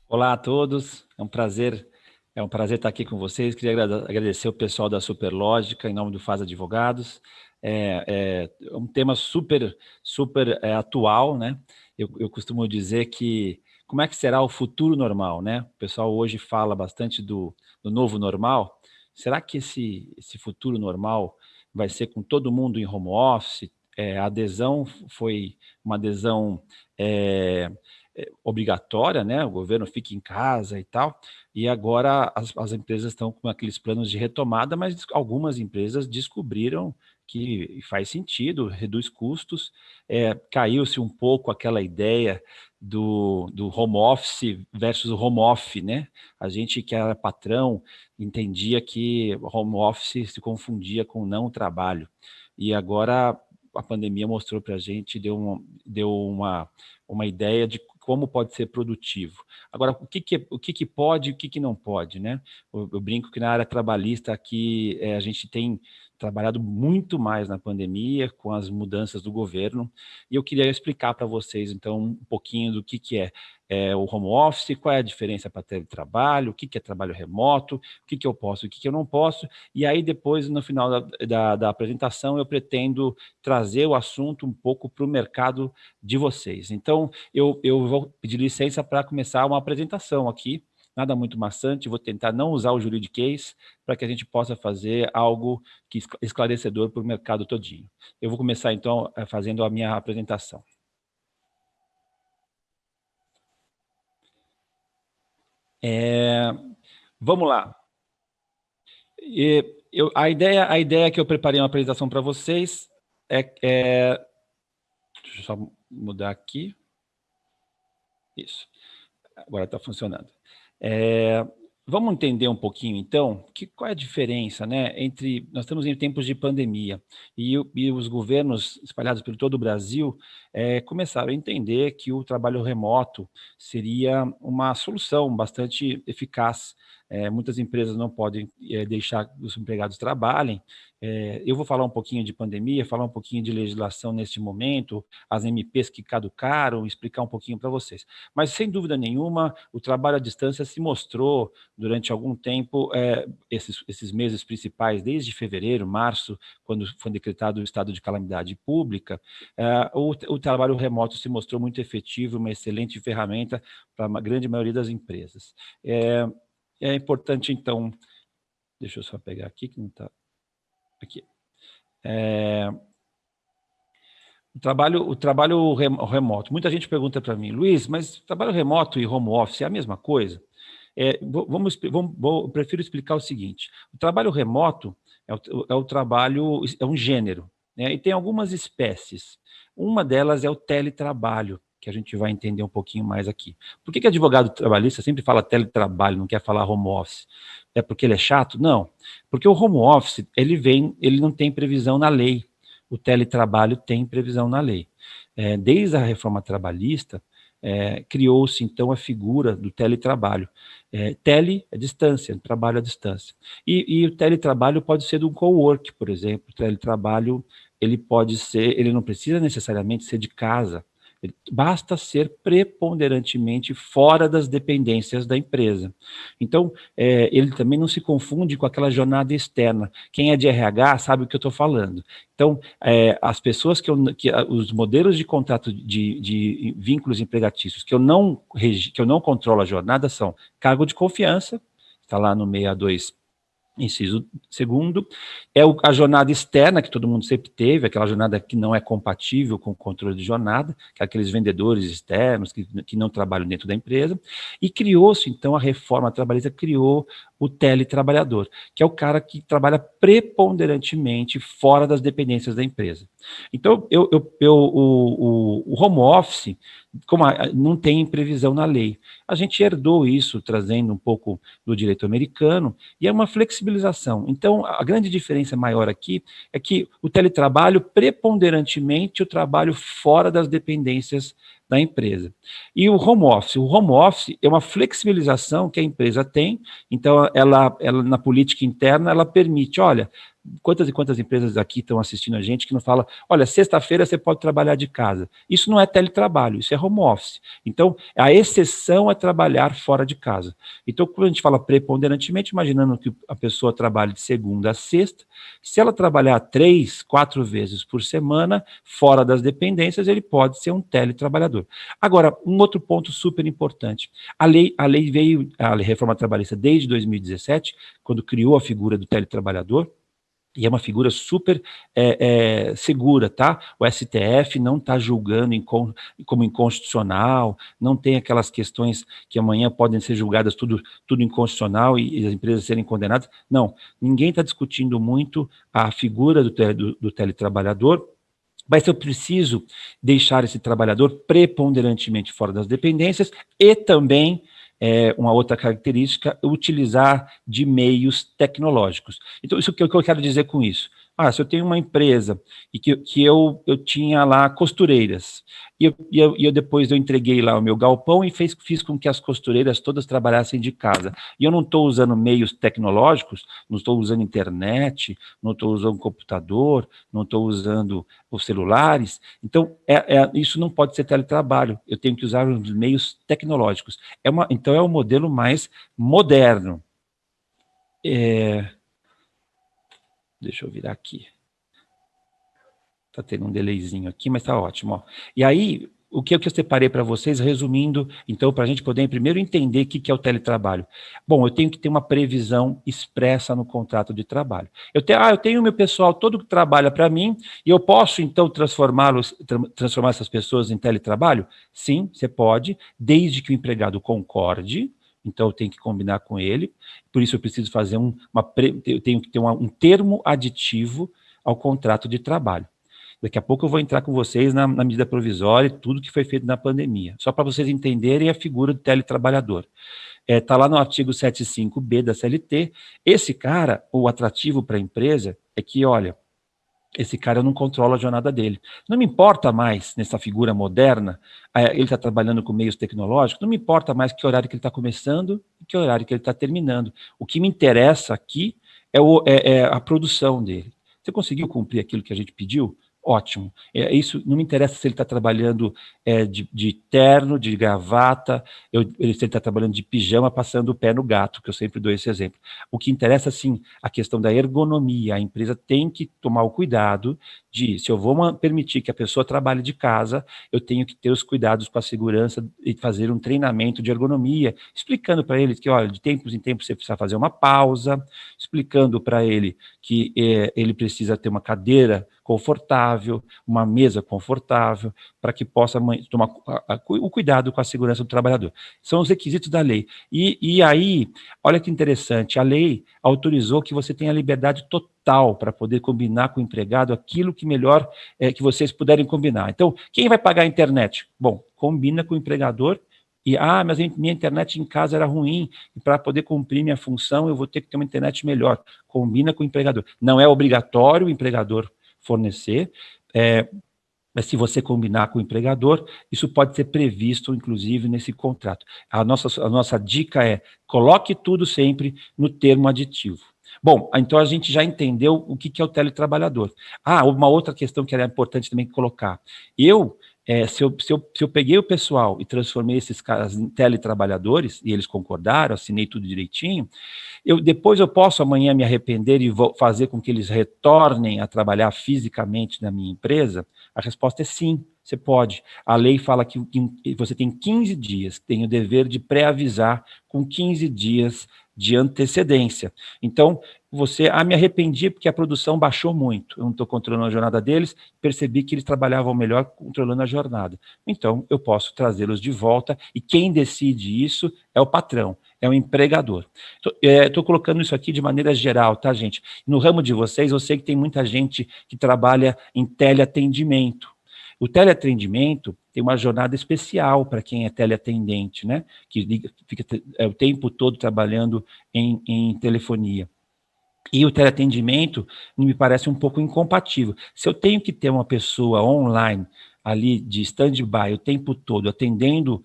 Olá a todos, é um prazer estar aqui com vocês. Queria agradecer o pessoal da Superlógica, em nome do Faz Advogados. É um tema super atual, né? Eu costumo dizer que como é que será o futuro normal, né? O pessoal hoje fala bastante do novo normal. Será que esse futuro normal vai ser com todo mundo em home office? A adesão foi uma adesão é, obrigatória, né? O governo fica em casa e tal, e agora as empresas estão com aqueles planos de retomada, mas algumas empresas descobriram que faz sentido, reduz custos, caiu-se um pouco aquela ideia do home office versus o home office, né? A gente que era patrão entendia que home office se confundia com não trabalho, e agora a pandemia mostrou para a gente, deu uma ideia de como pode ser produtivo. Agora, o que pode e o que não pode, né? Eu brinco que na área trabalhista aqui a gente tem trabalhado muito mais na pandemia com as mudanças do governo, e eu queria explicar para vocês, então, um pouquinho do que é o home office, qual é a diferença para teletrabalho, o que é trabalho remoto, o que eu posso, o que eu não posso, e aí depois, no final da apresentação, eu pretendo trazer o assunto um pouco para o mercado de vocês. Então, eu vou pedir licença para começar uma apresentação aqui, nada muito maçante, vou tentar não usar o juridiquês para que a gente possa fazer algo que esclarecedor para o mercado todinho. Eu vou começar, então, fazendo a minha apresentação. Vamos lá. A ideia que eu preparei uma apresentação para vocês deixa eu só mudar aqui. Isso. Agora está funcionando. Vamos entender um pouquinho, então, qual é a diferença, né, entre... Nós estamos em tempos de pandemia e os governos espalhados por todo o Brasil começaram a entender que o trabalho remoto seria uma solução bastante eficaz. Muitas empresas não podem deixar que os empregados trabalhem. Eu vou falar um pouquinho de pandemia, falar um pouquinho de legislação neste momento, as MPs que caducaram, explicar um pouquinho para vocês. Mas, sem dúvida nenhuma, o trabalho à distância se mostrou, durante algum tempo, esses meses principais, desde fevereiro, março, quando foi decretado o estado de calamidade pública, o trabalho remoto se mostrou muito efetivo, uma excelente ferramenta para a grande maioria das empresas. É importante, então, deixa eu só pegar aqui, que não está aqui. O trabalho remoto. Muita gente pergunta para mim, Luiz, mas trabalho remoto e home office é a mesma coisa? Eu prefiro explicar o seguinte: o trabalho remoto o trabalho, é um gênero, né, e tem algumas espécies. Uma delas é o teletrabalho, que a gente vai entender um pouquinho mais aqui. Por que advogado trabalhista sempre fala teletrabalho, não quer falar home office? É porque ele é chato? Não, porque o home office, ele não tem previsão na lei. O teletrabalho tem previsão na lei. Desde a reforma trabalhista, criou-se, então, a figura do teletrabalho. Tele é distância, trabalho à distância. E o teletrabalho pode ser do co-work, por exemplo. O teletrabalho, ele não precisa necessariamente ser de casa, basta ser preponderantemente fora das dependências da empresa. Então, ele também não se confunde com aquela jornada externa. Quem é de RH sabe o que eu estou falando. Então, as pessoas os modelos de contrato de vínculos empregatícios que eu não controlo a jornada são cargo de confiança, está lá no 62, inciso segundo, a jornada externa, que todo mundo sempre teve, aquela jornada que não é compatível com o controle de jornada, que é aqueles vendedores externos que não trabalham dentro da empresa, e criou-se, então, a reforma trabalhista criou o teletrabalhador, que é o cara que trabalha preponderantemente fora das dependências da empresa. Então, o home office, como não tem previsão na lei, a gente herdou isso, trazendo um pouco do direito americano, e é uma flexibilização. Então, a grande diferença maior aqui é que o teletrabalho, preponderantemente, o trabalho fora das dependências da empresa. E o home office é uma flexibilização que a empresa tem, então ela na política interna, ela permite, olha, quantas e quantas empresas aqui estão assistindo a gente que não fala, olha, sexta-feira você pode trabalhar de casa. Isso não é teletrabalho, isso é home office. Então, a exceção é trabalhar fora de casa. Então, quando a gente fala preponderantemente, imaginando que a pessoa trabalhe de segunda a sexta, se ela trabalhar 3, 4 vezes por semana, fora das dependências, ele pode ser um teletrabalhador. Agora, um outro ponto super importante. A lei veio, a reforma trabalhista desde 2017, quando criou a figura do teletrabalhador, e é uma figura super segura, tá? O STF não está julgando como inconstitucional, não tem aquelas questões que amanhã podem ser julgadas tudo inconstitucional e as empresas serem condenadas. Não, ninguém está discutindo muito a figura do teletrabalhador, mas eu preciso deixar esse trabalhador preponderantemente fora das dependências e também, uma outra característica, utilizar de meios tecnológicos. Então, isso que eu quero dizer com isso. Se eu tenho uma empresa e que eu tinha lá costureiras, e eu depois eu entreguei lá o meu galpão e fiz com que as costureiras todas trabalhassem de casa. E eu não estou usando meios tecnológicos, não estou usando internet, não estou usando computador, não estou usando os celulares. Então, isso não pode ser teletrabalho. Eu tenho que usar os meios tecnológicos. Então, é um modelo mais moderno. Deixa eu virar aqui. Está tendo um delayzinho aqui, mas está ótimo. Ó. E aí, o que eu separei para vocês, resumindo, então, para a gente poder primeiro entender o que é o teletrabalho. Bom, eu tenho que ter uma previsão expressa no contrato de trabalho. Eu tenho meu pessoal todo que trabalha para mim, e eu posso, então, transformar essas pessoas em teletrabalho? Sim, você pode, desde que o empregado concorde. Então, eu tenho que combinar com ele, por isso eu preciso fazer eu tenho que ter um termo aditivo ao contrato de trabalho. Daqui a pouco eu vou entrar com vocês na medida provisória e tudo que foi feito na pandemia, só para vocês entenderem a figura do teletrabalhador. Está lá no artigo 75B da CLT, esse cara, o atrativo para a empresa é que, olha, esse cara não controla a jornada dele. Não me importa mais, nessa figura moderna, ele está trabalhando com meios tecnológicos, não me importa mais que horário que ele está começando e que horário que ele está terminando. O que me interessa aqui é a produção dele. Você conseguiu cumprir aquilo que a gente pediu? Ótimo. Isso não me interessa se ele está trabalhando de terno, de gravata, se ele está trabalhando de pijama, passando o pé no gato, que eu sempre dou esse exemplo. O que interessa, sim, a questão da ergonomia. A empresa tem que tomar o cuidado de, se eu vou permitir que a pessoa trabalhe de casa, eu tenho que ter os cuidados com a segurança e fazer um treinamento de ergonomia, explicando para ele que, olha, de tempos em tempos você precisa fazer uma pausa, explicando para ele que ele precisa ter uma cadeira confortável, uma mesa confortável, para que possa tomar o cuidado com a segurança do trabalhador. São os requisitos da lei. E aí, olha que interessante, a lei autorizou que você tenha liberdade total para poder combinar com o empregado aquilo que melhor que vocês puderem combinar. Então, quem vai pagar a internet? Bom, combina com o empregador mas minha internet em casa era ruim, e para poder cumprir minha função, eu vou ter que ter uma internet melhor. Combina com o empregador. Não é obrigatório o empregador fornecer, mas se você combinar com o empregador, isso pode ser previsto, inclusive, nesse contrato. A nossa dica é, coloque tudo sempre no termo aditivo. Bom, então a gente já entendeu o que é o teletrabalhador. Uma outra questão que era importante também colocar. Se eu peguei o pessoal e transformei esses caras em teletrabalhadores, e eles concordaram, assinei tudo direitinho, depois eu posso amanhã me arrepender e vou fazer com que eles retornem a trabalhar fisicamente na minha empresa? A resposta é sim, você pode. A lei fala que você tem 15 dias, tem o dever de pré-avisar com 15 dias de antecedência. Então, me arrependi porque a produção baixou muito, eu não estou controlando a jornada deles, percebi que eles trabalhavam melhor controlando a jornada. Então, eu posso trazê-los de volta, e quem decide isso é o patrão, é o empregador. Estou colocando isso aqui de maneira geral, tá, gente? No ramo de vocês, eu sei que tem muita gente que trabalha em teleatendimento. O teleatendimento tem uma jornada especial para quem é teleatendente, né? Que fica o tempo todo trabalhando em telefonia. E o teleatendimento me parece um pouco incompatível. Se eu tenho que ter uma pessoa online ali de stand-by o tempo todo, atendendo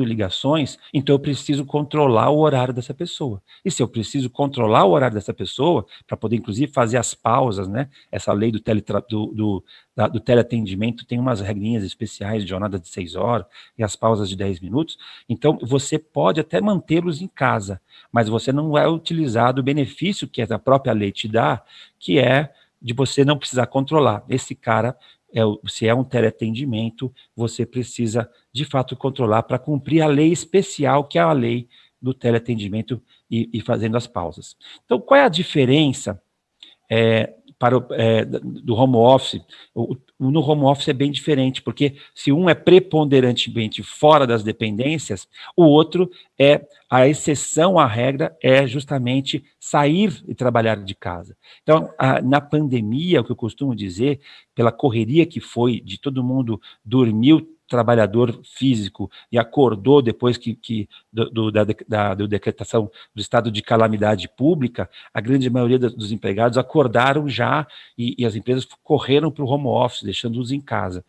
ligações, então eu preciso controlar o horário dessa pessoa. E se eu preciso controlar o horário dessa pessoa, para poder, inclusive, fazer as pausas, né? Essa lei do teleatendimento tem umas regrinhas especiais de jornada de 6 horas e as pausas de 10 minutos. Então, você pode até mantê-los em casa, mas você não vai utilizar o benefício que a própria lei te dá, que é de você não precisar controlar. Esse cara, se é um teleatendimento, você precisa, de fato, controlar para cumprir a lei especial, que é a lei do teleatendimento e fazendo as pausas. Então, qual é a diferença do home office? No home office é bem diferente, porque se um é preponderantemente fora das dependências, o outro a exceção à regra é justamente sair e trabalhar de casa. Então, na pandemia, o que eu costumo dizer, pela correria que foi, de todo mundo dormiu, trabalhador físico, e acordou depois da decretação do estado de calamidade pública, a grande maioria dos empregados acordaram já e as empresas correram para o home office, deixando-os em casa.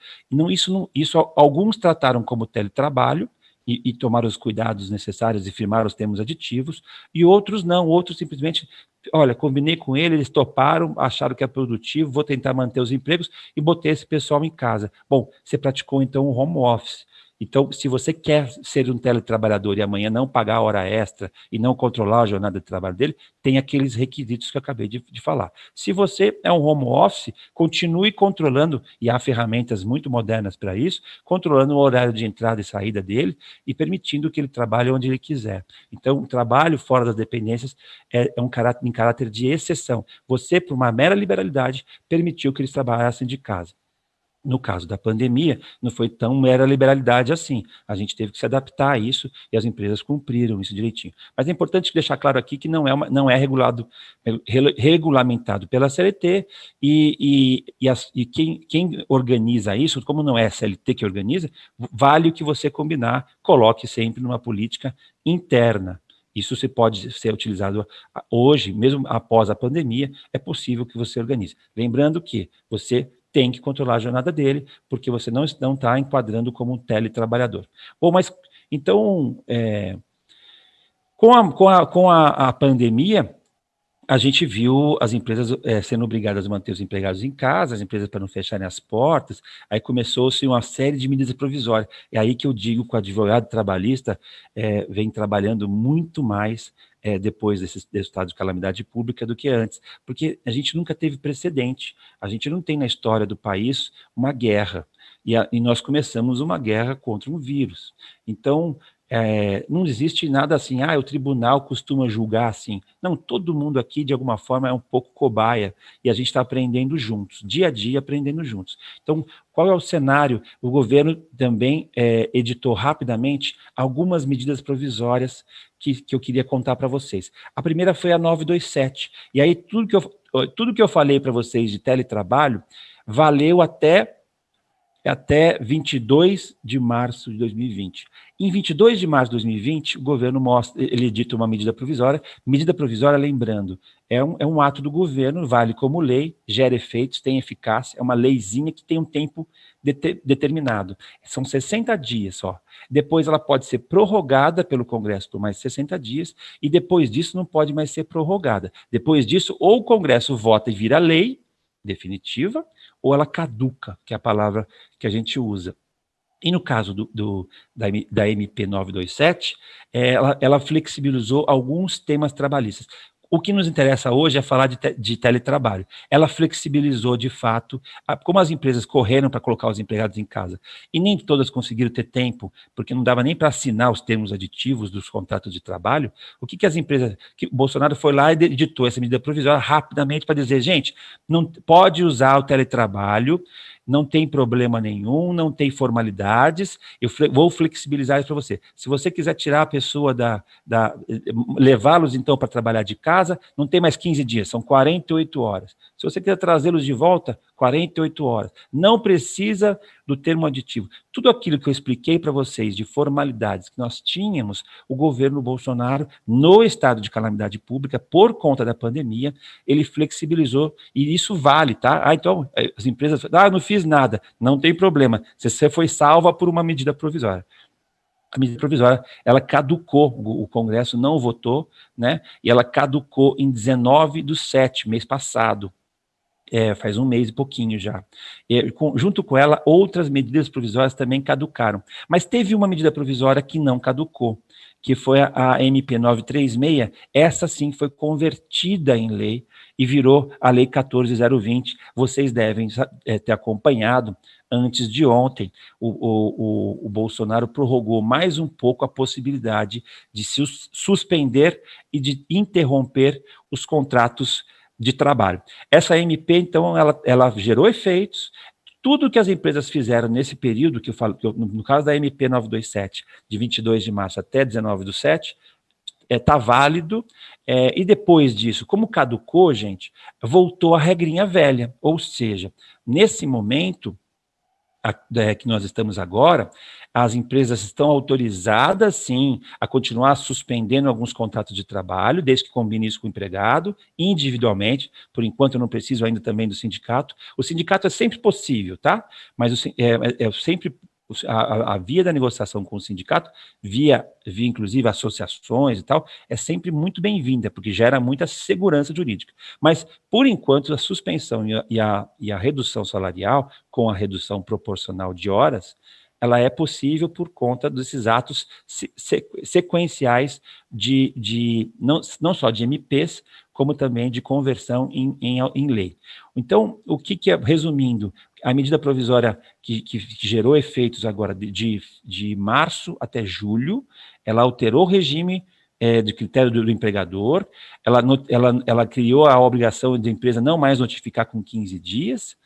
Isso alguns trataram como teletrabalho e tomaram os cuidados necessários e firmaram os termos aditivos, e outros não, outros simplesmente, olha, combinei com eles toparam, acharam que é produtivo, vou tentar manter os empregos e botei esse pessoal em casa. Bom, você praticou então o home office. Então, se você quer ser um teletrabalhador e amanhã não pagar a hora extra e não controlar a jornada de trabalho dele, tem aqueles requisitos que eu acabei de falar. Se você é um home office, continue controlando, e há ferramentas muito modernas para isso, controlando o horário de entrada e saída dele e permitindo que ele trabalhe onde ele quiser. Então, o trabalho fora das dependências é em caráter de exceção. Você, por uma mera liberalidade, permitiu que eles trabalhassem de casa. No caso da pandemia, não foi tão mera liberalidade assim. A gente teve que se adaptar a isso e as empresas cumpriram isso direitinho. Mas é importante deixar claro aqui que não é regulamentado pela CLT e quem organiza isso, como não é a CLT que organiza, vale o que você combinar, coloque sempre numa política interna. Isso pode ser utilizado hoje, mesmo após a pandemia, é possível que você organize. Lembrando que você tem que controlar a jornada dele, porque você não está enquadrando como um teletrabalhador. Bom, mas então, com a pandemia, a gente viu as empresas sendo obrigadas a manter os empregados em casa, as empresas para não fecharem as portas, aí começou-se uma série de medidas provisórias. É aí que eu digo que o advogado trabalhista vem trabalhando muito mais depois desse estado de calamidade pública do que antes, porque a gente nunca teve precedente, a gente não tem na história do país uma guerra, e nós começamos uma guerra contra um vírus. Então, não existe nada assim, o tribunal costuma julgar assim. Não, todo mundo aqui, de alguma forma, é um pouco cobaia, e a gente está aprendendo juntos, dia a dia aprendendo juntos. Então, qual é o cenário? O governo também editou rapidamente algumas medidas provisórias que eu queria contar para vocês. A primeira foi a 927, e aí tudo que eu falei para vocês de teletrabalho valeu até 22 de março de 2020. Em 22 de março de 2020, o governo ele edita uma medida provisória, lembrando, é um ato do governo, vale como lei, gera efeitos, tem eficácia, é uma leizinha que tem um tempo determinado. São 60 dias só. Depois ela pode ser prorrogada pelo Congresso por mais 60 dias, e depois disso não pode mais ser prorrogada. Depois disso, ou o Congresso vota e vira lei definitiva, ou ela caduca, que é a palavra que a gente usa. E no caso da MP 927, ela flexibilizou alguns temas trabalhistas. O que nos interessa hoje é falar de teletrabalho. Ela flexibilizou, de fato, como as empresas correram para colocar os empregados em casa, e nem todas conseguiram ter tempo, porque não dava nem para assinar os termos aditivos dos contratos de trabalho, o que as empresas... o Bolsonaro foi lá e editou essa medida provisória rapidamente para dizer, gente, não pode usar o teletrabalho, não tem problema nenhum, não tem formalidades, eu vou flexibilizar isso para você. Se você quiser tirar a pessoa levá-los então para trabalhar de casa, não tem mais 15 dias, são 48 horas. Se você quiser trazê-los de volta, 48 horas. Não precisa do termo aditivo. Tudo aquilo que eu expliquei para vocês de formalidades que nós tínhamos, o governo Bolsonaro, no estado de calamidade pública, por conta da pandemia, ele flexibilizou, e isso vale, tá? Então, as empresas, não fiz nada, não tem problema, você foi salva por uma medida provisória. A medida provisória, ela caducou, o Congresso não votou, né? E ela caducou em 19/7, mês passado. Faz um mês e pouquinho já. Junto com ela, outras medidas provisórias também caducaram. Mas teve uma medida provisória que não caducou, que foi a MP 936. Essa sim foi convertida em lei e virou a Lei 14.020. Vocês devem ter acompanhado. Antes de ontem, o Bolsonaro prorrogou mais um pouco a possibilidade de se suspender e de interromper os contratos de trabalho. Essa MP, então, ela gerou efeitos. Tudo que as empresas fizeram nesse período, que eu falo, no caso da MP 927, de 22 de março até 19/7, está válido, e depois disso, como caducou, gente, voltou a regrinha velha, ou seja, nesse momento que nós estamos agora, as empresas estão autorizadas, sim, a continuar suspendendo alguns contratos de trabalho, desde que combine isso com o empregado, individualmente. Por enquanto, eu não preciso ainda também do sindicato. O sindicato é sempre possível, tá? Mas sempre a via da negociação com o sindicato, via inclusive associações e tal, é sempre muito bem-vinda, porque gera muita segurança jurídica. Mas, por enquanto, a suspensão e a redução salarial, com a redução proporcional de horas, ela é possível por conta desses atos sequenciais não só de MPs, como também de conversão em lei. Então, o que resumindo, a medida provisória que gerou efeitos agora de março até julho, ela alterou o regime de critério do empregador, ela criou a obrigação da empresa não mais notificar com 15 dias,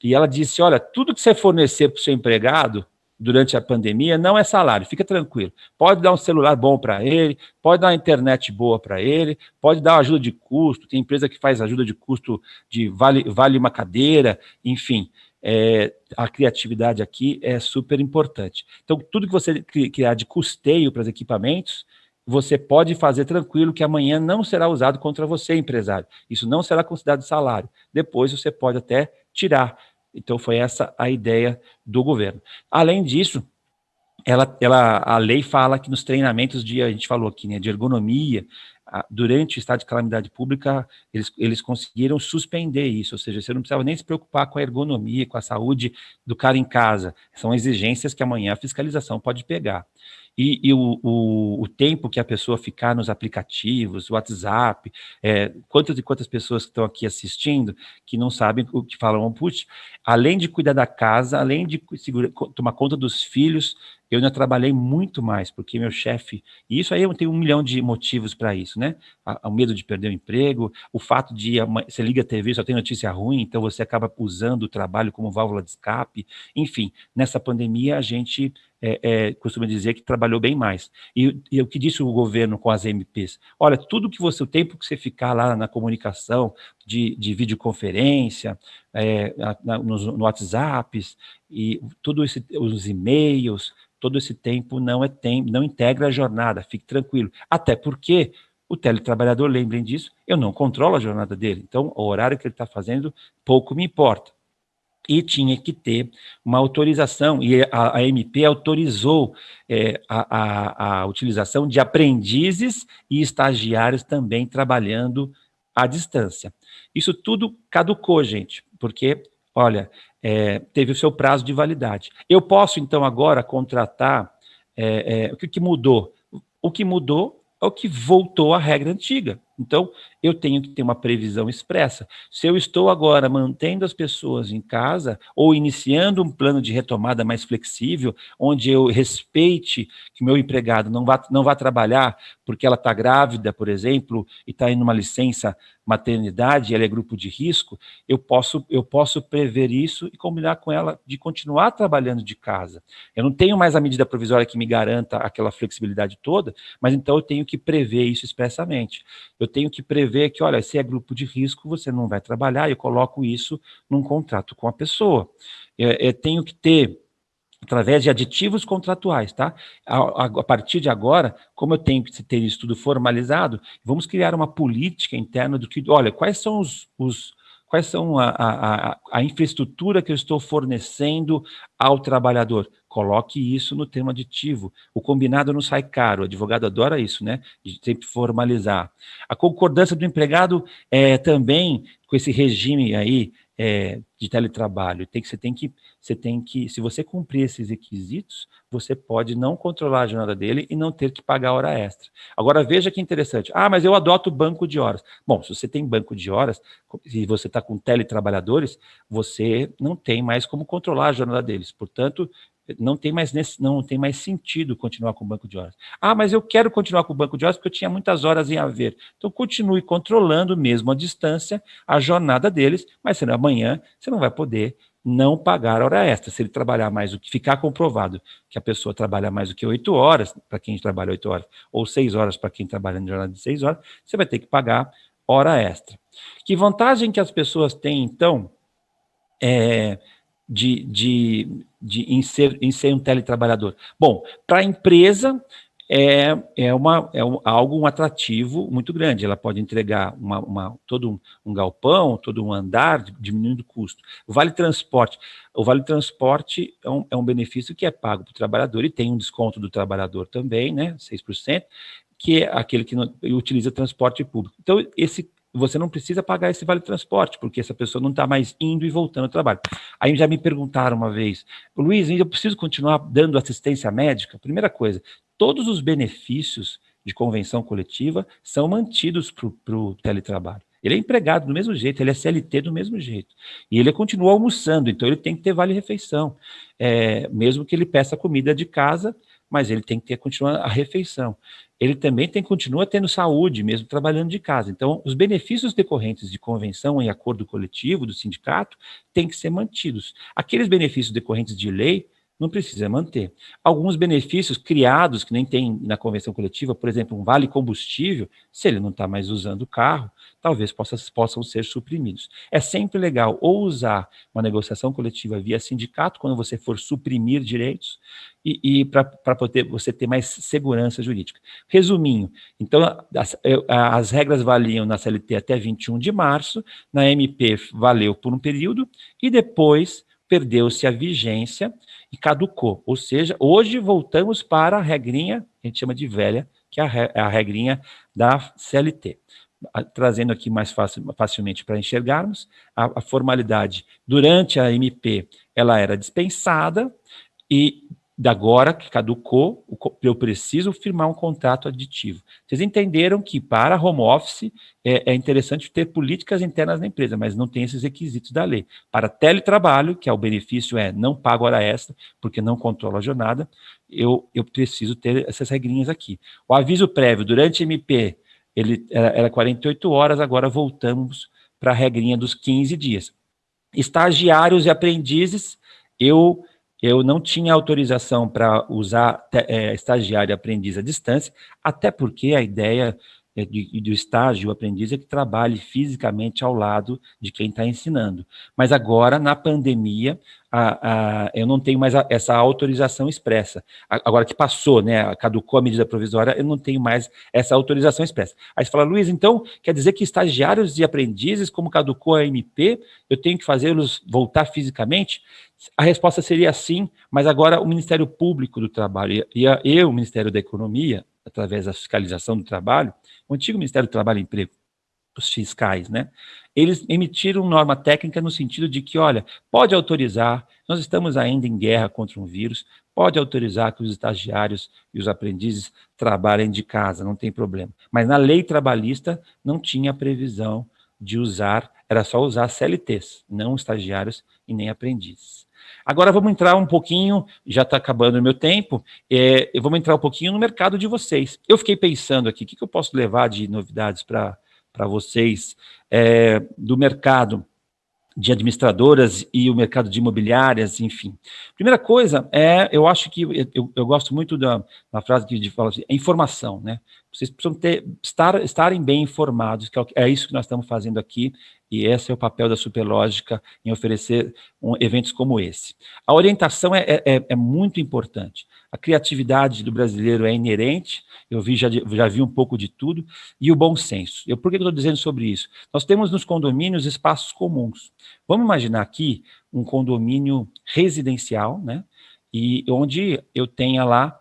e ela disse, olha, tudo que você fornecer para o seu empregado durante a pandemia não é salário, fica tranquilo. Pode dar um celular bom para ele, pode dar uma internet boa para ele, pode dar uma ajuda de custo, tem empresa que faz ajuda de custo de vale uma cadeira, enfim. A criatividade aqui é super importante. Então, tudo que você criar de custeio para os equipamentos, você pode fazer tranquilo que amanhã não será usado contra você, empresário. Isso não será considerado salário. Depois você pode até tirar. Então, foi essa a ideia do governo. Além disso, a lei fala que nos treinamentos a gente falou aqui, né, de ergonomia, durante o estado de calamidade pública, eles conseguiram suspender isso, ou seja, você não precisava nem se preocupar com a ergonomia, com a saúde do cara em casa. São exigências que amanhã a fiscalização pode pegar. E o tempo que a pessoa ficar nos aplicativos, WhatsApp, quantas e quantas pessoas que estão aqui assistindo que não sabem o que falam, putz, além de cuidar da casa, além de tomar conta dos filhos, eu ainda trabalhei muito mais, porque meu chefe, e isso aí eu tenho 1 milhão de motivos para isso, né? O medo de perder o emprego, o fato de você liga a TV, só tem notícia ruim, então você acaba usando o trabalho como válvula de escape, enfim, nessa pandemia a gente costuma dizer que trabalhou bem mais. E o que disse o governo com as MPs? Olha, tudo que o tempo que você ficar lá na comunicação, de videoconferência, no WhatsApp, e os e-mails, todo esse tempo não integra a jornada, fique tranquilo. Até porque o teletrabalhador, lembrem disso, eu não controlo a jornada dele, então o horário que ele está fazendo pouco me importa. E tinha que ter uma autorização, e a MP autorizou a utilização de aprendizes e estagiários também trabalhando à distância. Isso tudo caducou, gente, porque, olha, teve o seu prazo de validade. Eu posso, então, agora contratar, o que mudou? O que mudou é o que voltou à regra antiga. Então, eu tenho que ter uma previsão expressa. Se eu estou agora mantendo as pessoas em casa ou iniciando um plano de retomada mais flexível, onde eu respeite que meu empregado não vá trabalhar porque ela está grávida, por exemplo, e está em uma licença maternidade, ela é grupo de risco, eu posso prever isso e combinar com ela de continuar trabalhando de casa. Eu não tenho mais a medida provisória que me garanta aquela flexibilidade toda, mas então eu tenho que prever isso expressamente. Eu tenho que prever que, olha, se é grupo de risco, você não vai trabalhar, eu coloco isso num contrato com a pessoa. Eu tenho que ter, através de aditivos contratuais, tá? A partir de agora, como eu tenho que ter isso tudo formalizado, vamos criar uma política interna do que, olha, quais são quais são a infraestrutura que eu estou fornecendo ao trabalhador. Coloque isso no termo aditivo. O combinado não sai caro, o advogado adora isso, né? De sempre formalizar. A concordância do empregado também, com esse regime aí de teletrabalho, você tem que, se você cumprir esses requisitos, você pode não controlar a jornada dele e não ter que pagar hora extra. Agora, veja que interessante. Ah, mas eu adoto banco de horas. Bom, se você tem banco de horas, e você está com teletrabalhadores, você não tem mais como controlar a jornada deles. Portanto, não tem mais sentido continuar com o banco de horas. Ah, mas eu quero continuar com o banco de horas porque eu tinha muitas horas em haver. Então, continue controlando mesmo à distância a jornada deles, mas senão amanhã você não vai poder não pagar hora extra. Se ele trabalhar mais do que, ficar comprovado que a pessoa trabalha mais do que 8 horas, para quem trabalha 8 horas, ou 6 horas para quem trabalha em jornada de 6 horas, você vai ter que pagar hora extra. Que vantagem que as pessoas têm, então, em ser um teletrabalhador? Bom, para a empresa um atrativo muito grande. Ela pode entregar todo um galpão, todo um andar, diminuindo o custo. O Vale Transporte é um benefício que é pago para o trabalhador e tem um desconto do trabalhador também, né, 6%, que é aquele que utiliza transporte público. Então, você não precisa pagar esse vale transporte, porque essa pessoa não está mais indo e voltando ao trabalho. Aí já me perguntaram uma vez, Luiz, eu preciso continuar dando assistência médica? Primeira coisa, todos os benefícios de convenção coletiva são mantidos para o teletrabalho. Ele é empregado do mesmo jeito, ele é CLT do mesmo jeito. E ele continua almoçando, então ele tem que ter vale-refeição. Mesmo que ele peça comida de casa, mas ele tem que continuar a refeição. Ele também continua tendo saúde, mesmo trabalhando de casa. Então, os benefícios decorrentes de convenção em acordo coletivo do sindicato têm que ser mantidos. Aqueles benefícios decorrentes de lei não precisa manter. Alguns benefícios criados, que nem tem na convenção coletiva, por exemplo, um vale combustível, se ele não está mais usando o carro, talvez possam ser suprimidos. É sempre legal ou usar uma negociação coletiva via sindicato, quando você for suprimir direitos, e para poder você ter mais segurança jurídica. Resuminho, então, as regras valiam na CLT até 21 de março, na MP valeu por um período, e depois perdeu-se a vigência e caducou. Ou seja, hoje voltamos para a regrinha, a gente chama de velha, que é a regrinha da CLT. Trazendo aqui mais facilmente para enxergarmos, a formalidade durante a MP, ela era dispensada, e agora que caducou, eu preciso firmar um contrato aditivo. Vocês entenderam que para home office é interessante ter políticas internas na empresa, mas não tem esses requisitos da lei. Para teletrabalho, que o benefício não pago hora extra, porque não controla a jornada, eu preciso ter essas regrinhas aqui. O aviso prévio durante a MP, ele era 48 horas, agora voltamos para a regrinha dos 15 dias. Estagiários e aprendizes, eu não tinha autorização para usar estagiário e aprendiz à distância, até porque a ideia do estágio, o aprendiz, é que trabalhe fisicamente ao lado de quem está ensinando. Mas agora, na pandemia, eu não tenho mais essa autorização expressa. Agora que passou, né, caducou a medida provisória, eu não tenho mais essa autorização expressa. Aí você fala, Luiz, então quer dizer que estagiários e aprendizes, como caducou a MP, eu tenho que fazê-los voltar fisicamente? A resposta seria sim, mas agora o Ministério Público do Trabalho e o Ministério da Economia, através da fiscalização do trabalho, o antigo Ministério do Trabalho e Emprego, os fiscais, né? Eles emitiram norma técnica no sentido de que, olha, pode autorizar, nós estamos ainda em guerra contra um vírus, pode autorizar que os estagiários e os aprendizes trabalhem de casa, não tem problema. Mas na lei trabalhista não tinha previsão de usar, era só usar CLTs, não estagiários e nem aprendizes. Agora vamos entrar um pouquinho, já está acabando o meu tempo, vamos entrar um pouquinho no mercado de vocês. Eu fiquei pensando aqui, o que eu posso levar de novidades para vocês do mercado de administradoras e o mercado de imobiliárias, enfim. Primeira coisa eu acho que eu gosto muito da frase que fala assim, informação, né? Vocês precisam estarem bem informados, que é isso que nós estamos fazendo aqui, e esse é o papel da Superlógica em oferecer eventos como esse. A orientação é muito importante. A criatividade do brasileiro é inerente, já vi um pouco de tudo, e o bom senso. Por que eu estou dizendo sobre isso? Nós temos nos condomínios espaços comuns. Vamos imaginar aqui um condomínio residencial, né? E onde eu tenha lá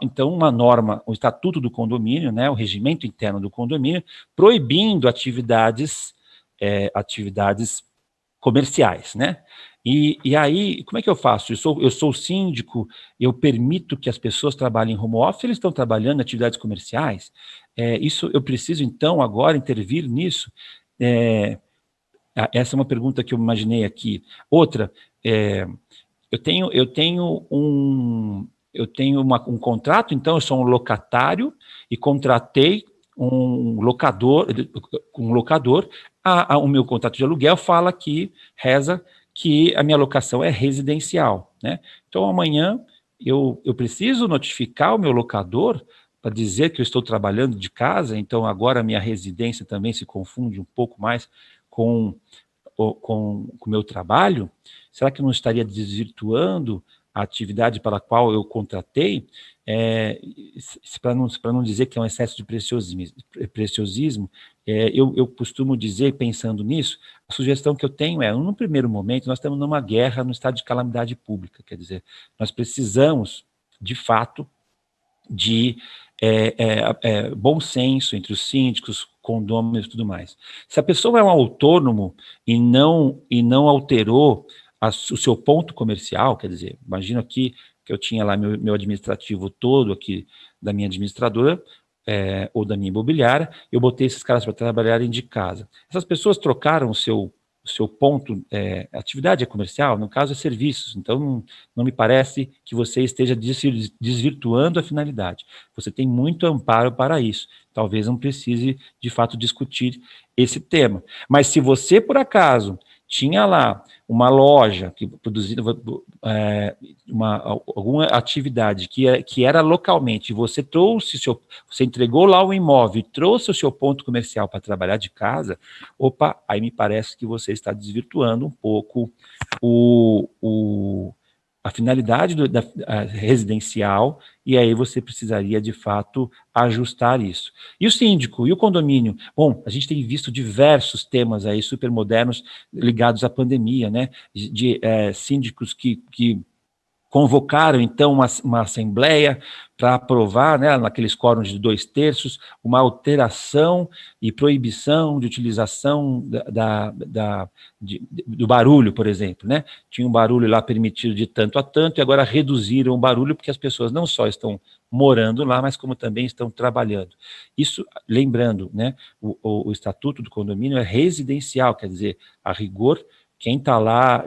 então, uma norma, o estatuto do condomínio, né, o regimento interno do condomínio, proibindo atividades comerciais, né? E aí, como é que eu faço? Eu sou síndico, eu permito que as pessoas trabalhem em home office, eles estão trabalhando em atividades comerciais? Isso eu preciso, então, agora intervir nisso? Essa é uma pergunta que eu imaginei aqui. Outra, eu tenho um contrato, então eu sou um locatário e contratei um locador, o meu contrato de aluguel reza que a minha locação é residencial, né? Então amanhã eu preciso notificar o meu locador para dizer que eu estou trabalhando de casa, então agora a minha residência também se confunde um pouco mais com o meu trabalho. Será que eu não estaria desvirtuando a atividade para a qual eu contratei? Para não dizer que é um excesso de preciosismo, eu costumo dizer, pensando nisso, a sugestão que eu tenho no primeiro momento, nós estamos numa guerra no estado de calamidade pública, quer dizer, nós precisamos, de fato, de bom senso entre os síndicos, condôminos e tudo mais. Se a pessoa é um autônomo e não alterou o seu ponto comercial, quer dizer, imagino aqui que eu tinha lá meu administrativo todo aqui da minha administradora, ou da minha imobiliária, eu botei esses caras para trabalharem de casa. Essas pessoas trocaram o seu ponto, atividade é comercial, no caso é serviços, então não me parece que você esteja desvirtuando a finalidade. Você tem muito amparo para isso, talvez não precise, de fato, discutir esse tema. Mas se você, por acaso, tinha lá uma loja que produzia alguma atividade que era localmente, você entregou lá o imóvel e trouxe o seu ponto comercial para trabalhar de casa, aí me parece que você está desvirtuando um pouco a finalidade da residencial, e aí você precisaria, de fato, ajustar isso. E o síndico, e o condomínio? Bom, a gente tem visto diversos temas aí super modernos ligados à pandemia, né? De síndicos que convocaram, então, uma assembleia para aprovar, né, naqueles quórums de 2/3, uma alteração e proibição de utilização do barulho, por exemplo, né? Tinha um barulho lá permitido de tanto a tanto, e agora reduziram o barulho, porque as pessoas não só estão morando lá, mas como também estão trabalhando. Isso, lembrando, né, o estatuto do condomínio é residencial, quer dizer, a rigor, quem está lá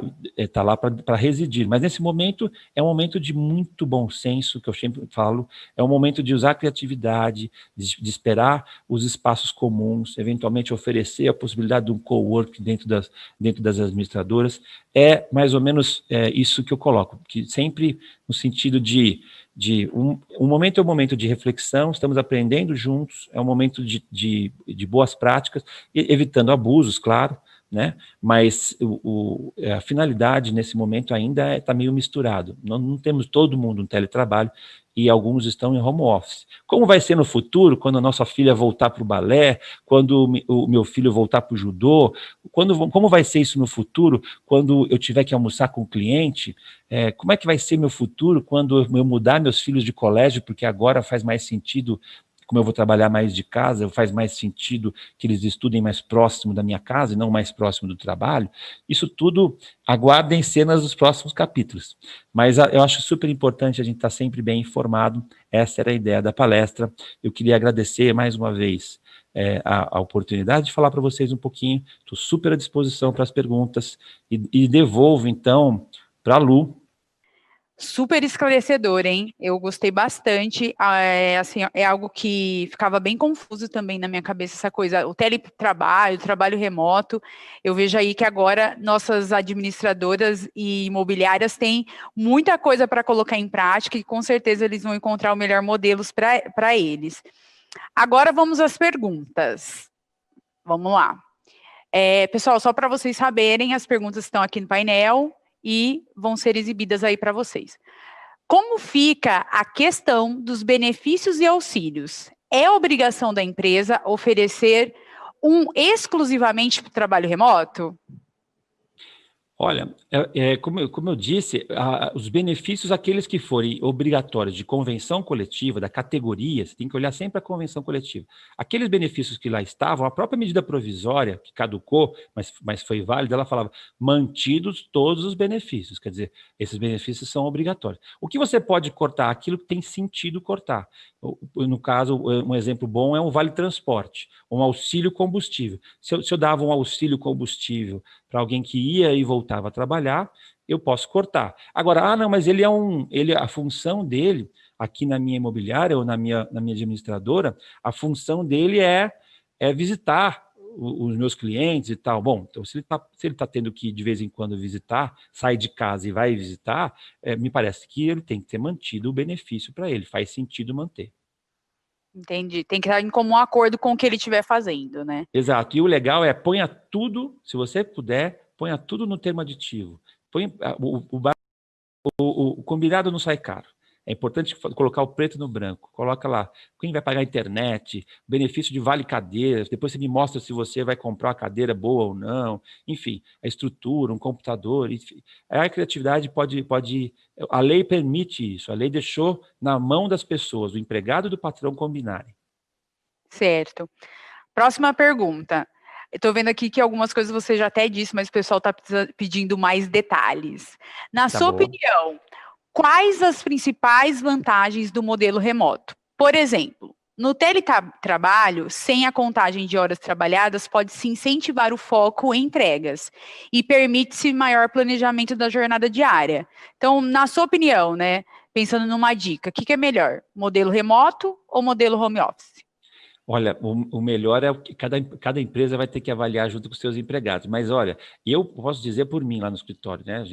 para residir, mas nesse momento é um momento de muito bom senso, que eu sempre falo, é um momento de usar a criatividade, de esperar os espaços comuns, eventualmente oferecer a possibilidade de um coworking dentro das administradoras, mais ou menos isso que eu coloco, que sempre no sentido de um momento é um momento de reflexão, estamos aprendendo juntos, é um momento de boas práticas, evitando abusos, claro, né? Mas a finalidade nesse momento ainda está meio misturado. Não temos todo mundo no teletrabalho e alguns estão em home office. Como vai ser no futuro, quando a nossa filha voltar para o balé, quando o meu filho voltar para o judô, como vai ser isso no futuro, quando eu tiver que almoçar com o cliente? Como é que vai ser meu futuro quando eu mudar meus filhos de colégio, porque agora faz mais sentido, como eu vou trabalhar mais de casa, faz mais sentido que eles estudem mais próximo da minha casa e não mais próximo do trabalho. Isso tudo, aguardem cenas dos próximos capítulos. Mas eu acho super importante a gente estar sempre bem informado. Essa era a ideia da palestra. Eu queria agradecer mais uma vez a oportunidade de falar para vocês um pouquinho. Estou super à disposição para as perguntas e devolvo, então, para a Lu. Super esclarecedor, hein? Eu gostei bastante. Assim, é algo que ficava bem confuso também na minha cabeça, essa coisa, o teletrabalho, o trabalho remoto. Eu vejo aí que agora nossas administradoras e imobiliárias têm muita coisa para colocar em prática e com certeza eles vão encontrar o melhor modelos para eles. Agora vamos às perguntas. Vamos lá. Pessoal, só para vocês saberem, as perguntas estão aqui no painel e vão ser exibidas aí para vocês. Como fica a questão dos benefícios e auxílios? É obrigação da empresa oferecer exclusivamente para o trabalho remoto? Olha, como eu disse, os benefícios, aqueles que forem obrigatórios de convenção coletiva, da categoria, você tem que olhar sempre a convenção coletiva. Aqueles benefícios que lá estavam, a própria medida provisória, que caducou, mas foi válida, ela falava, mantidos todos os benefícios, quer dizer, esses benefícios são obrigatórios. O que você pode cortar? Aquilo que tem sentido cortar. No caso, um exemplo bom é um vale transporte, um auxílio combustível. Se eu dava um auxílio combustível para alguém que ia e voltava a trabalhar, eu posso cortar. Agora, não, mas a função dele, aqui na minha imobiliária ou na minha administradora, a função dele é visitar os meus clientes e tal. Bom, então se ele tá tendo que, de vez em quando, visitar, sai de casa e vai visitar, me parece que ele tem que ter mantido o benefício para ele, faz sentido manter. Entendi. Tem que estar em comum acordo com o que ele estiver fazendo, né? Exato. E o legal é, ponha tudo, se você puder, ponha tudo no termo aditivo. O combinado não sai caro. É importante colocar o preto no branco. Coloca lá, quem vai pagar a internet, benefício de vale cadeiras, depois você me mostra se você vai comprar uma cadeira boa ou não, enfim, a estrutura, um computador, enfim. A criatividade pode... A lei permite isso, a lei deixou na mão das pessoas, do empregado e do patrão combinarem. Certo. Próxima pergunta. Estou vendo aqui que algumas coisas você já até disse, mas o pessoal está pedindo mais detalhes. Na sua opinião, quais as principais vantagens do modelo remoto? Por exemplo, no teletrabalho, sem a contagem de horas trabalhadas, pode-se incentivar o foco em entregas e permite-se maior planejamento da jornada diária. Então, na sua opinião, né, pensando numa dica, o que é melhor, modelo remoto ou modelo home office? Olha, o melhor é o que cada empresa vai ter que avaliar junto com os seus empregados. Mas olha, eu posso dizer por mim lá no escritório, né?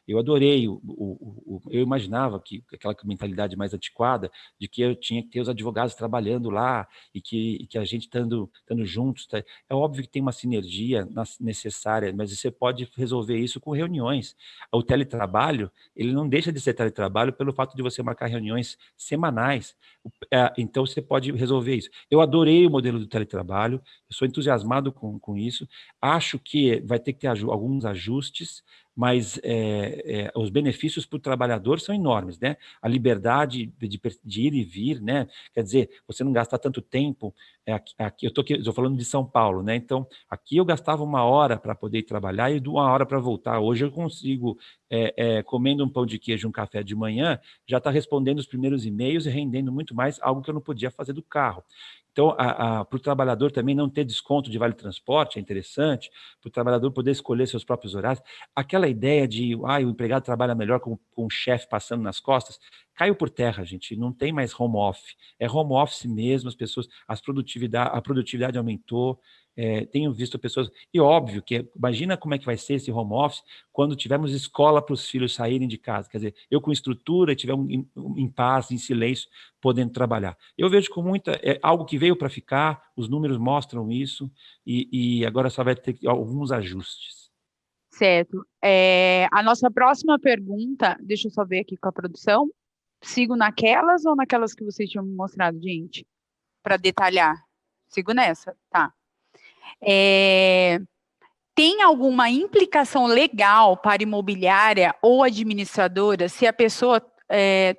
Eu adorei, eu imaginava que aquela mentalidade mais antiquada de que eu tinha que ter os advogados trabalhando lá e que a gente estando juntos. Tá? É óbvio que tem uma sinergia necessária, mas você pode resolver isso com reuniões. O teletrabalho, ele não deixa de ser teletrabalho pelo fato de você marcar reuniões semanais. Então, você pode resolver isso. Eu adorei o modelo do teletrabalho, eu sou entusiasmado com isso, acho que vai ter que ter alguns ajustes, mas os benefícios para o trabalhador são enormes, né? A liberdade de ir e vir, né? Quer dizer, você não gastar tanto tempo. Aqui, eu estou falando de São Paulo, né? Então, aqui eu gastava 1 hora para poder ir trabalhar e 1 hora para voltar. Hoje eu consigo, comendo um pão de queijo, um café de manhã, já está respondendo os primeiros e-mails e rendendo muito mais, algo que eu não podia fazer do carro. Então, para o trabalhador também não ter desconto de vale-transporte é interessante, para o trabalhador poder escolher seus próprios horários. Aquela ideia de o empregado trabalha melhor com o chefe passando nas costas, caiu por terra, gente. Não tem mais home office. É home office mesmo, a produtividade aumentou. Tenho visto pessoas... E óbvio que, imagina como é que vai ser esse home office quando tivermos escola para os filhos saírem de casa. Quer dizer, eu com estrutura e tiver em paz, em silêncio, podendo trabalhar. Eu vejo com algo que veio para ficar, os números mostram isso, e agora só vai ter alguns ajustes. Certo. A nossa próxima pergunta, deixa eu só ver aqui com a produção. Sigo naquelas ou naquelas que vocês tinham me mostrado, gente? Para detalhar. Sigo nessa, tá. Tem alguma implicação legal para imobiliária ou administradora se a pessoa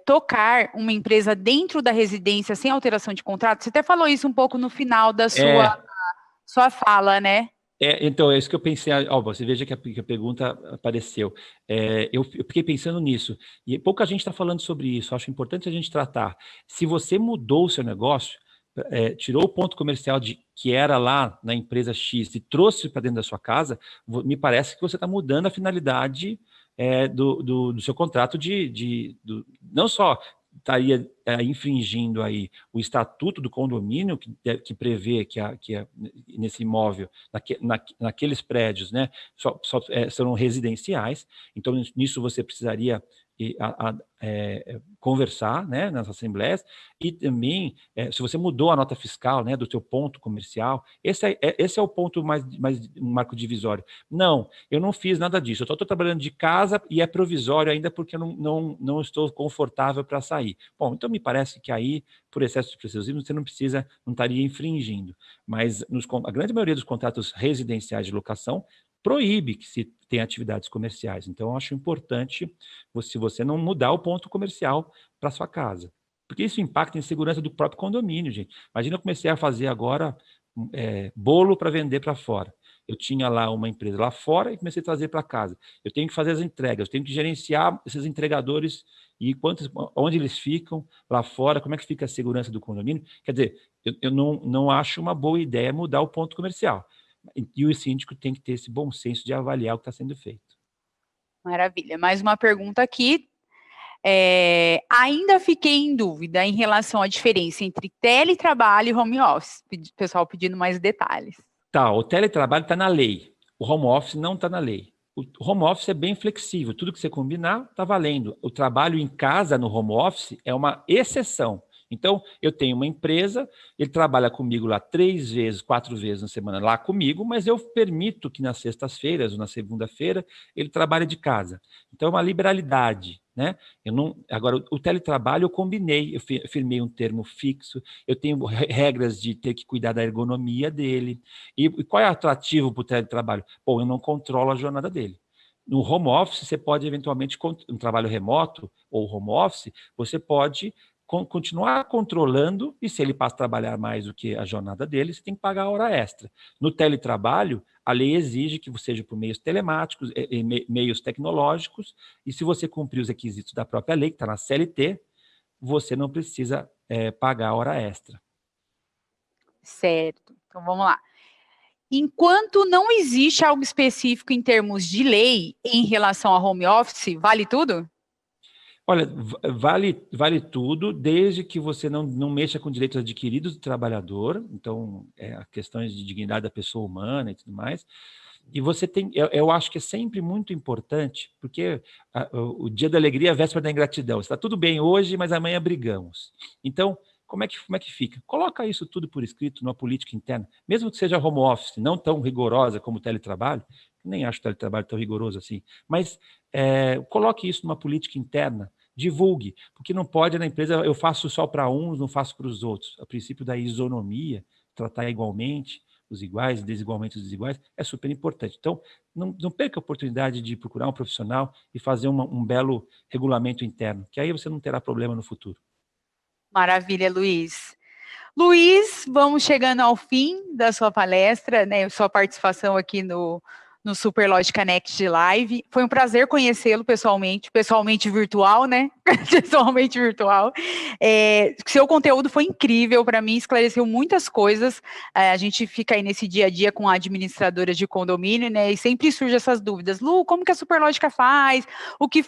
tocar uma empresa dentro da residência sem alteração de contrato? Você até falou isso um pouco no final da sua fala, né? Então, é isso que eu pensei. Você veja que a pergunta apareceu. Eu fiquei pensando nisso. E pouca gente está falando sobre isso. Acho importante a gente tratar. Se você mudou o seu negócio, tirou o ponto comercial que era lá na empresa X e trouxe para dentro da sua casa, me parece que você está mudando a finalidade do seu contrato não só estaria infringindo aí o estatuto do condomínio, que prevê que nesse imóvel, naqueles prédios, né, serão residenciais, então nisso você precisaria conversar, né, nas assembleias, e também, se você mudou a nota fiscal, né, do seu ponto comercial, esse é o ponto mais um marco divisório. Não, eu não fiz nada disso, eu estou trabalhando de casa e é provisório ainda porque eu não estou confortável para sair. Bom, então me parece que aí, por excesso de preciosismo, você não estaria infringindo, mas a grande maioria dos contratos residenciais de locação proíbe que se tenha atividades comerciais. Então, eu acho importante se você não mudar o ponto comercial para sua casa. Porque isso impacta em segurança do próprio condomínio, gente. Imagina, eu comecei a fazer agora bolo para vender para fora. Eu tinha lá uma empresa lá fora e comecei a trazer para casa. Eu tenho que fazer as entregas, eu tenho que gerenciar esses entregadores e onde eles ficam lá fora, como é que fica a segurança do condomínio. Quer dizer, eu não acho uma boa ideia mudar o ponto comercial. E o síndico tem que ter esse bom senso de avaliar o que está sendo feito. Maravilha. Mais uma pergunta aqui. Ainda fiquei em dúvida em relação à diferença entre teletrabalho e home office. Pessoal pedindo mais detalhes. Tá, o teletrabalho está na lei. O home office não está na lei. O home office é bem flexível. Tudo que você combinar está valendo. O trabalho em casa no home office é uma exceção. Então, eu tenho uma empresa, ele trabalha comigo lá 3 vezes, 4 vezes na semana lá comigo, mas eu permito que nas sextas-feiras ou na segunda-feira ele trabalhe de casa. Então, é uma liberalidade, né? Agora, o teletrabalho eu combinei, eu firmei um termo fixo, eu tenho regras de ter que cuidar da ergonomia dele. E qual é o atrativo para o teletrabalho? Bom, eu não controlo a jornada dele. No home office, você pode eventualmente, um trabalho remoto ou home office, você pode continuar controlando, e se ele passa a trabalhar mais do que a jornada dele, você tem que pagar a hora extra. No teletrabalho, a lei exige que seja por meios telemáticos, meios tecnológicos, e se você cumprir os requisitos da própria lei, que está na CLT, você não precisa pagar a hora extra. Certo. Então, vamos lá. Enquanto não existe algo específico em termos de lei em relação ao home office, vale tudo? Olha, vale tudo, desde que você não mexa com direitos adquiridos do trabalhador, então, questões de dignidade da pessoa humana e tudo mais. E você tem, eu acho que é sempre muito importante, porque o dia da alegria é a véspera da ingratidão. Está tudo bem hoje, mas amanhã brigamos. Então, como é que fica? Coloca isso tudo por escrito numa política interna, mesmo que seja home office, não tão rigorosa como o teletrabalho, nem acho o teletrabalho tão rigoroso assim, mas coloque isso numa política interna, divulgue, porque não pode na empresa, eu faço só para uns, não faço para os outros. O princípio da isonomia, tratar igualmente os iguais, desigualmente os desiguais, é super importante. Então, não perca a oportunidade de procurar um profissional e fazer um belo regulamento interno, que aí você não terá problema no futuro. Maravilha, Luiz. Luiz, vamos chegando ao fim da sua palestra, né, sua participação aqui no Superlógica Next Live. Foi um prazer conhecê-lo pessoalmente virtual, né? Pessoalmente virtual. Seu conteúdo foi incrível, para mim esclareceu muitas coisas. A gente fica aí nesse dia a dia com administradoras de condomínio, né? E sempre surgem essas dúvidas. Lu, como que a Superlógica faz? O que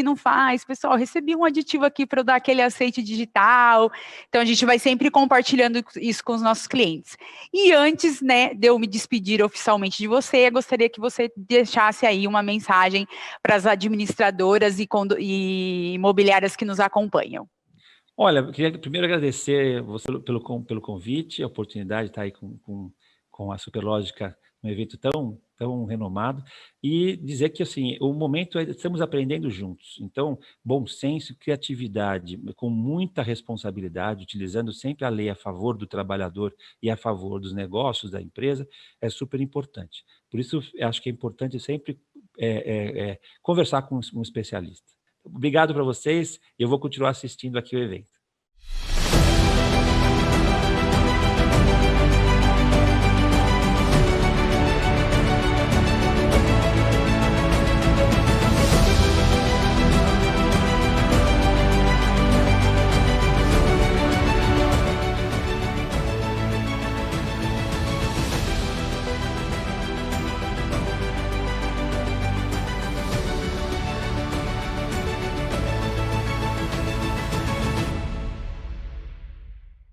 não faz? Pessoal, recebi um aditivo aqui para eu dar aquele aceite digital. Então, a gente vai sempre compartilhando isso com os nossos clientes. E antes, né, de eu me despedir oficialmente de você, eu gostaria que você deixasse aí uma mensagem para as administradoras e imobiliárias que nos acompanham. Olha, eu queria primeiro agradecer você pelo convite, a oportunidade de estar aí com a Superlógica num evento tão renomado, e dizer que, assim, o momento estamos aprendendo juntos. Então, bom senso, criatividade, com muita responsabilidade, utilizando sempre a lei a favor do trabalhador e a favor dos negócios da empresa, é super importante. Por isso, eu acho que é importante sempre conversar com um especialista. Obrigado para vocês, e eu vou continuar assistindo aqui o evento.